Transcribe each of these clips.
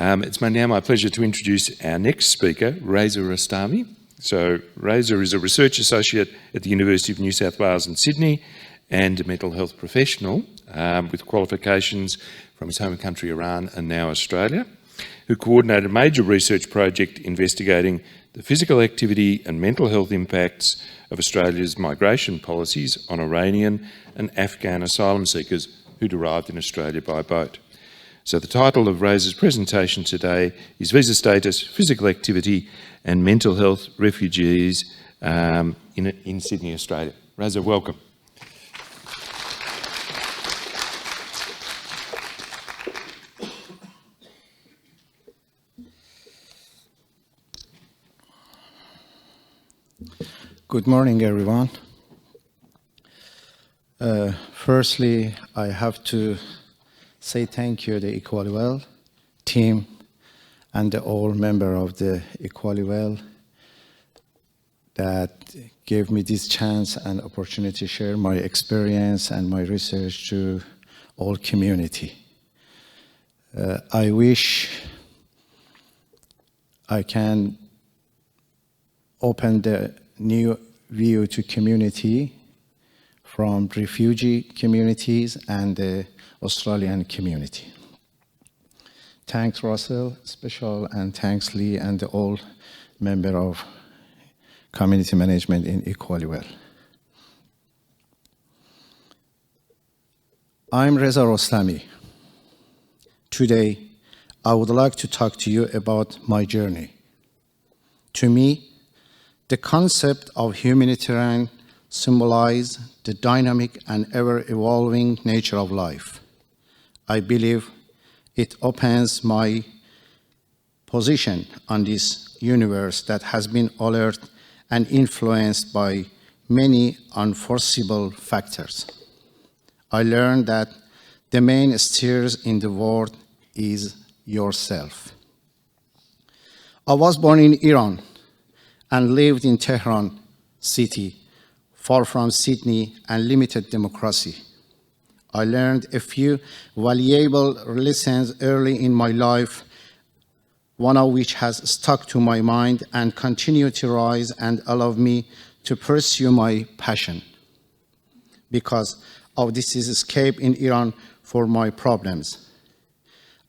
It's now my pleasure to introduce our next speaker, Reza Rostami. So Reza is a research associate at the University of New South Wales in Sydney and a mental health professional with qualifications from his home country Iran and now Australia, who coordinated a major research project investigating the physical activity and mental health impacts of Australia's migration policies on Iranian and Afghan asylum seekers who arrived in Australia by boat. So the title of Reza's presentation today is Visa Status, Physical Activity and Mental Health Refugees in Sydney, Australia. Reza, welcome. Good morning, everyone. Firstly, I have to say thank you to the Equally Well team and all members of the Equally Well that gave me this chance and opportunity to share my experience and my research to all community. I wish I can open the new view to community from refugee communities and the Australian community. Thanks Russell, special, and thanks Lee and all members of community management in Equally Well. I'm Reza Rostami. Today, I would like to talk to you about my journey. To me, the concept of humanitarian symbolizes the dynamic and ever-evolving nature of life. I believe it opens my position on this universe that has been altered and influenced by many unforeseeable factors. I learned that the main steers in the world is yourself. I was born in Iran and lived in Tehran city, far from Sydney and limited democracy. I learned a few valuable lessons early in my life, one of which has stuck to my mind and continued to rise and allow me to pursue my passion. Because of this escape in Iran for my problems,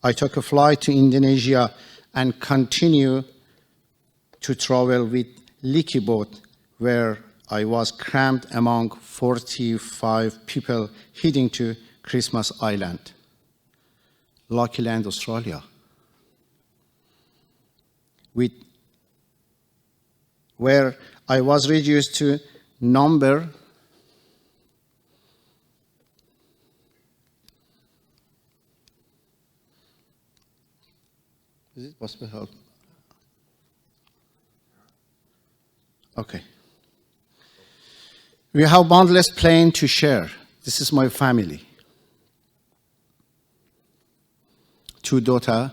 I took a flight to Indonesia and continue to travel with leaky boat, where I was crammed among 45 people heading to Christmas Island, Lucky Land, Australia, where I was reduced to number Is it possible to help? Okay. We have boundless plane to share. This is my family. 2 daughters,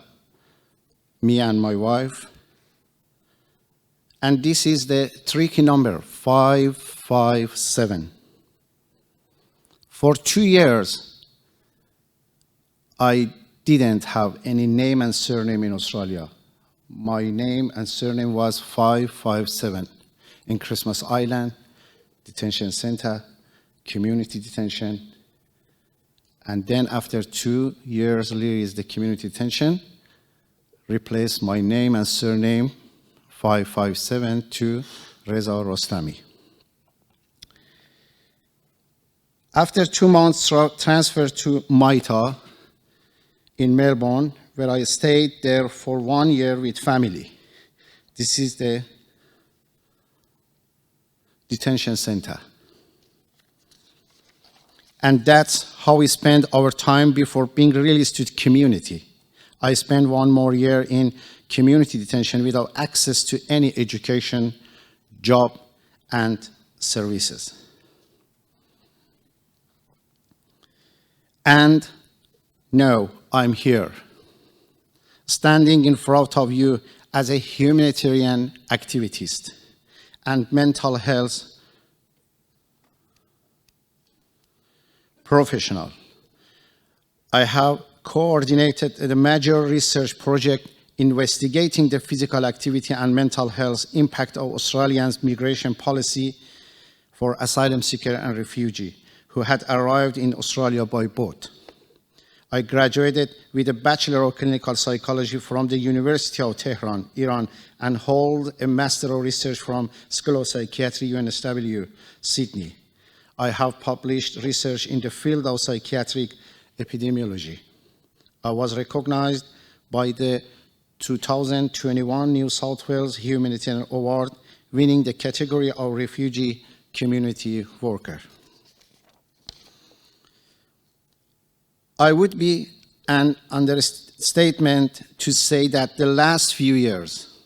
me and my wife. And this is the tricky number, 557. For 2 years, I didn't have any name and surname in Australia. My name and surname was 557 in Christmas Island, detention center, community detention, and then after 2 years release the community detention, replaced my name and surname 557 to Reza Rostami. After 2 months transferred to Maita in Melbourne, where I stayed there for 1 year with family. This is the detention center. And that's how we spent our time before being released to the community. I spent 1 more year in community detention without access to any education, job, and services. And now I'm here, standing in front of you as a humanitarian activist and mental health professional. I have coordinated the major research project investigating the physical activity and mental health impact of Australians' migration policy for asylum seeker and refugee who had arrived in Australia by boat. I graduated with a Bachelor of Clinical Psychology from the University of Tehran, Iran, and hold a Master of Research from School of Psychiatry, UNSW, Sydney. I have published research in the field of psychiatric epidemiology. I was recognized by the 2021 New South Wales Humanitarian Award, winning the category of refugee community worker. I would be an understatement to say that the last few years,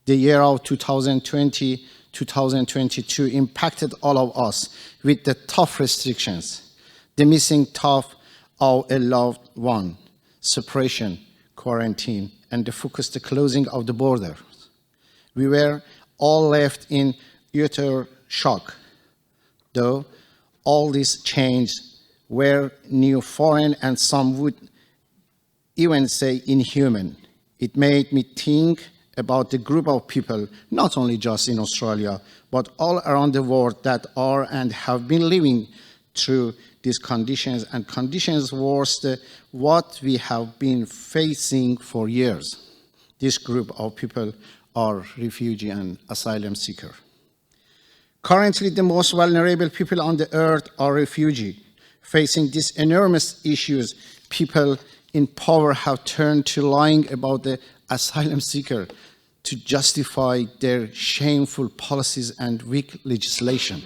the year of 2020, 2022, impacted all of us with the tough restrictions, the missing tough of a loved one, separation, quarantine, and the closing of the borders. We were all left in utter shock, though all these changes were new, foreign, and some would even say inhuman. It made me think about the group of people, not only just in Australia, but all around the world that are and have been living through these conditions, and conditions worse than what we have been facing for years. This group of people are refugee and asylum seeker. Currently, the most vulnerable people on the earth are refugee. Facing these enormous issues, people in power have turned to lying about the asylum seeker to justify their shameful policies and weak legislation.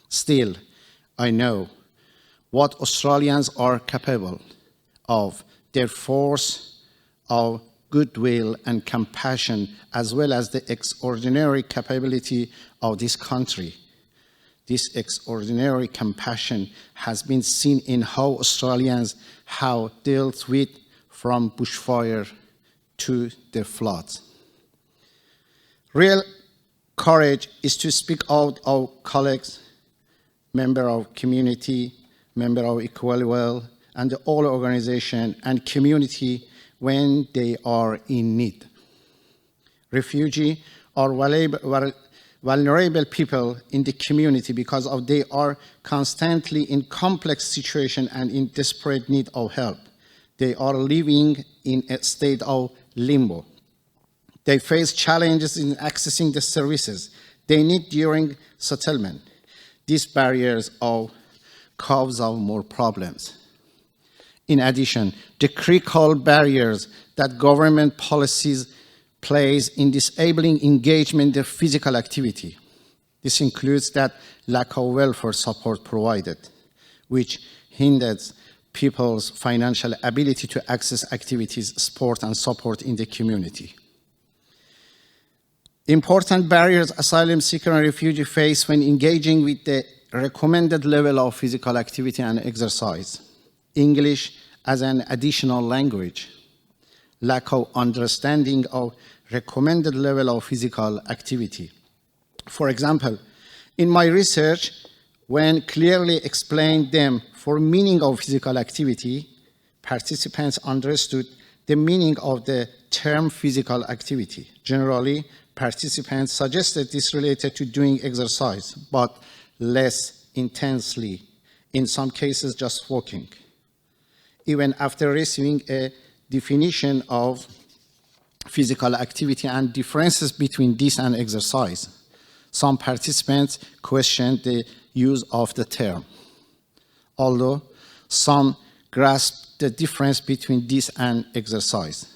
Still, I know what Australians are capable of, their force of goodwill and compassion, as well as the extraordinary capability of this country. This extraordinary compassion has been seen in how Australians have dealt with from bushfire to the floods. Real courage is to speak out of colleagues, member of community, member of Equal Well, and the all organization and community when they are in need. Refugees are vulnerable people in the community because they are constantly in complex situation and in desperate need of help. They are living in a state of limbo. They face challenges in accessing the services they need during settlement. These barriers cause more problems. In addition, the critical barriers that government policies place in disabling engagement in physical activity. This includes that lack of welfare support provided, which hinders people's financial ability to access activities, sport, and support in the community. Important barriers asylum seeker and refugee face when engaging with the recommended level of physical activity and exercise. English as an additional language, lack of understanding of recommended level of physical activity. For example, in my research, when clearly explained them for meaning of physical activity, participants understood the meaning of the term physical activity. Generally, participants suggested this related to doing exercise, but less intensely, in some cases just walking. Even after receiving a definition of physical activity and differences between this and exercise, some participants questioned the use of the term, although some grasped the difference between this and exercise.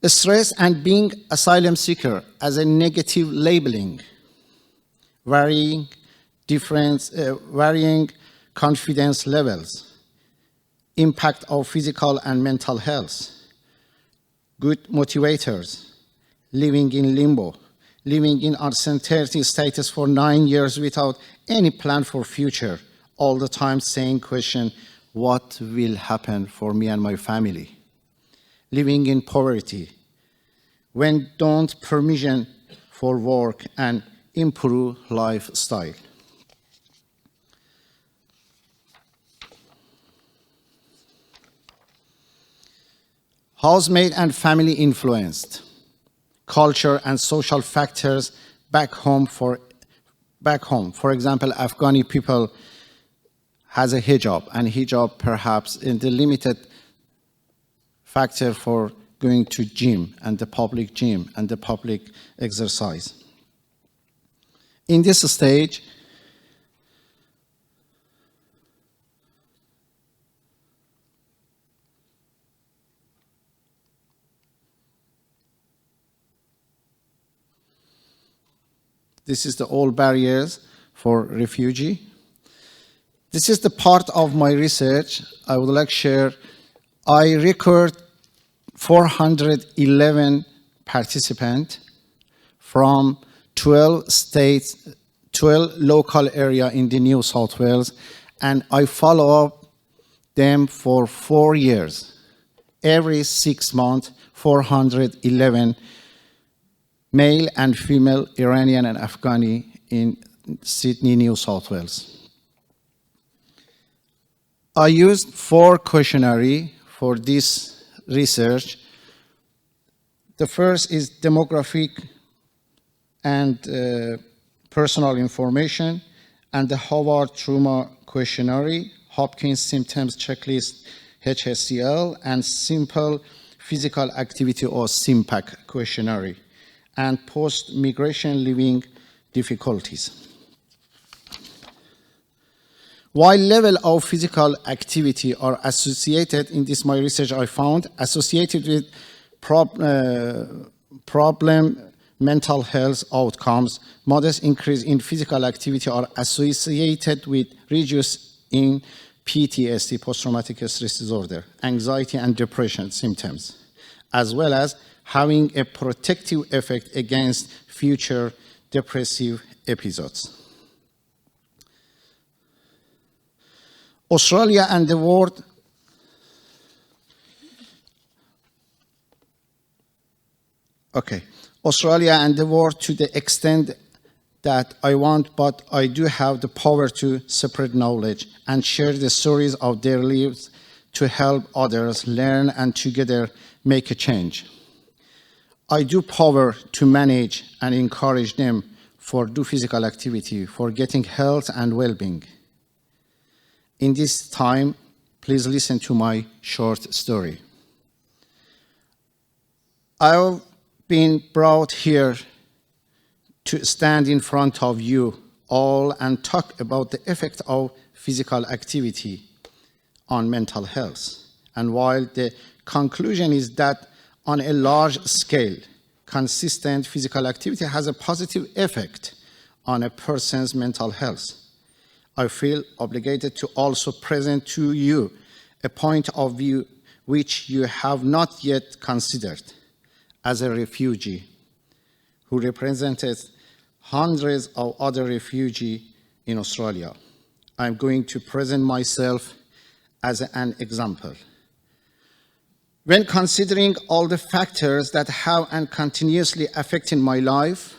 Stress and being asylum seeker as a negative labeling, varying confidence levels, impact of physical and mental health, good motivators, living in limbo, living in uncertainty status for 9 years without any plan for future, all the time saying question, what will happen for me and my family? Living in poverty, when don't permission for work and improve lifestyle. Housemaid and family influenced. Culture and social factors back home. For example, Afghani people has a hijab, and hijab perhaps in the limited factor for going to gym and the public exercise. In this stage, this is the all barriers for refugee. This is the part of my research I would like to share. I record 411 participants from 12 states, 12 local area in the New South Wales, and I follow up them for 4 years. Every 6 months, 411 male and female Iranian and Afghani in Sydney, New South Wales. I used 4 questionnaires for this research. The first is demographic and personal information, and the Howard Trauma Questionnaire, Hopkins Symptoms Checklist, HSCL, and Simple Physical Activity or SIMPAC Questionnaire, and post-migration living difficulties. While level of physical activity are associated, in this my research I found, associated with problem mental health outcomes, modest increase in physical activity are associated with reduce in PTSD, post-traumatic stress disorder, anxiety and depression symptoms, as well as having a protective effect against future depressive episodes. Australia and the world Australia and the world to the extent that I want, but I do have the power to spread knowledge and share the stories of their lives to help others learn and together make a change. I do power to manage and encourage them for do physical activity, for getting health and well-being. In this time, please listen to my short story. I've been brought here to stand in front of you all and talk about the effect of physical activity on mental health. And while the conclusion is that on a large scale, consistent physical activity has a positive effect on a person's mental health, I feel obligated to also present to you a point of view which you have not yet considered. As a refugee who represented hundreds of other refugees in Australia, I'm going to present myself as an example. When considering all the factors that have and continuously affecting my life,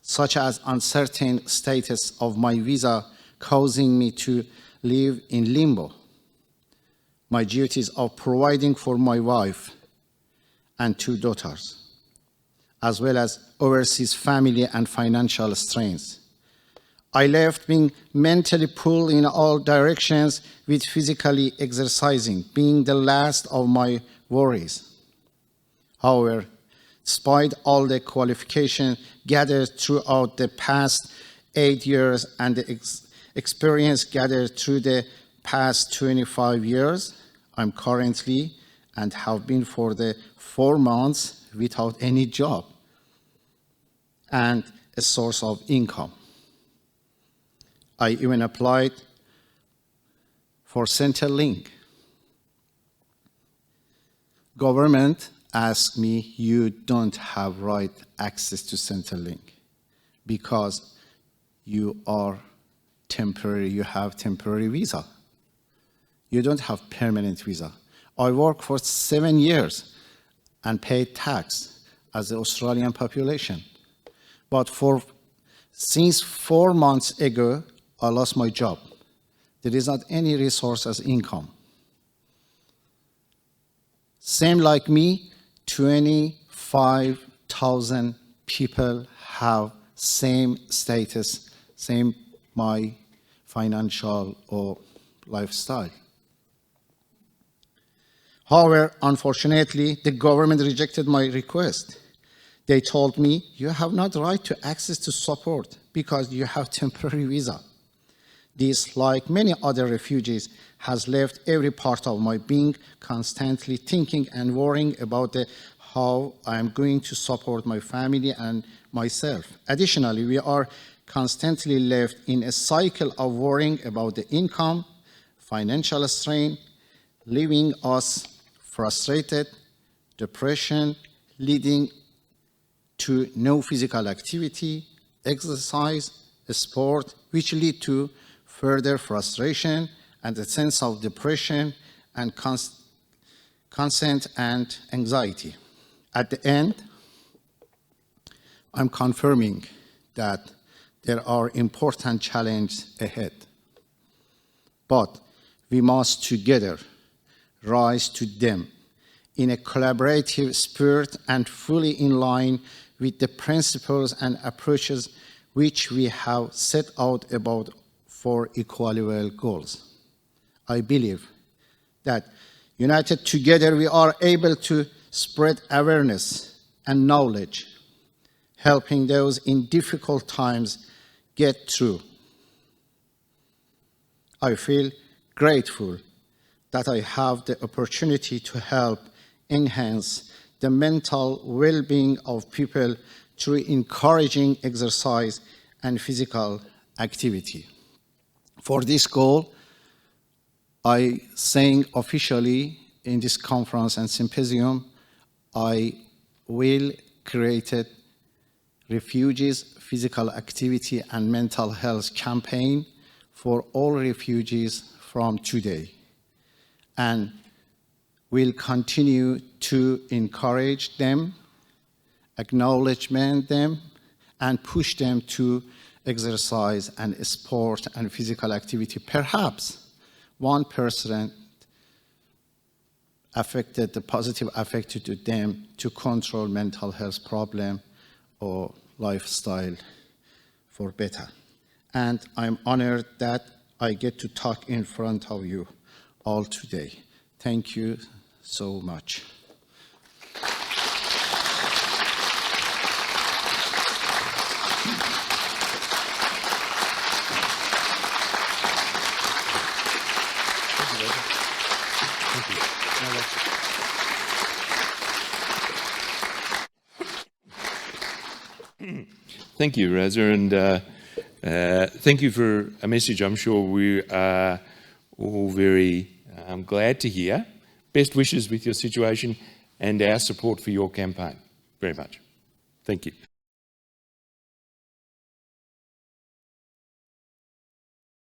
such as uncertain status of my visa causing me to live in limbo, my duties of providing for my wife and 2 daughters, as well as overseas family and financial strains. I left being mentally pulled in all directions with physically exercising being the last of my worries. However, despite all the qualification gathered throughout the past 8 years and the experience gathered through the past 25 years, I'm currently and have been for the 4 months without any job and a source of income. I even applied for Centrelink. Government asked me, you don't have right access to Centrelink because you are temporary, you have temporary visa. You don't have permanent visa. I worked for 7 years and paid tax as the Australian population. But since 4 months ago, I lost my job. There is not any resource as income. Same like me, 25,000 people have same status, same my financial or lifestyle. However, unfortunately, the government rejected my request. They told me, you have not the right to access to support because you have temporary visa. This, like many other refugees, has left every part of my being constantly thinking and worrying about how I am going to support my family and myself. Additionally, we are constantly left in a cycle of worrying about the income, financial strain, leaving us frustrated, depression, leading to no physical activity, exercise, sport, which lead to further frustration and a sense of depression and constant and anxiety. At the end, I'm confirming that there are important challenges ahead. But we must together rise to them in a collaborative spirit and fully in line with the principles and approaches which we have set out about for equal goals. I believe that united together we are able to spread awareness and knowledge, helping those in difficult times get through. I feel grateful that I have the opportunity to help enhance the mental well-being of people through encouraging exercise and physical activity. For this goal, I saying officially in this conference and symposium, I will create a refugees physical activity and mental health campaign for all refugees from today, and will continue to encourage them, acknowledge them, and push them to exercise and sport and physical activity. Perhaps 1% affected, the positive affected to them to control mental health problem or lifestyle for better. And I'm honored that I get to talk in front of you all today. Thank you so much. Thank you, Reza, and thank you for a message I'm sure we are all very glad to hear. Best wishes with your situation and our support for your campaign. Very much. Thank you.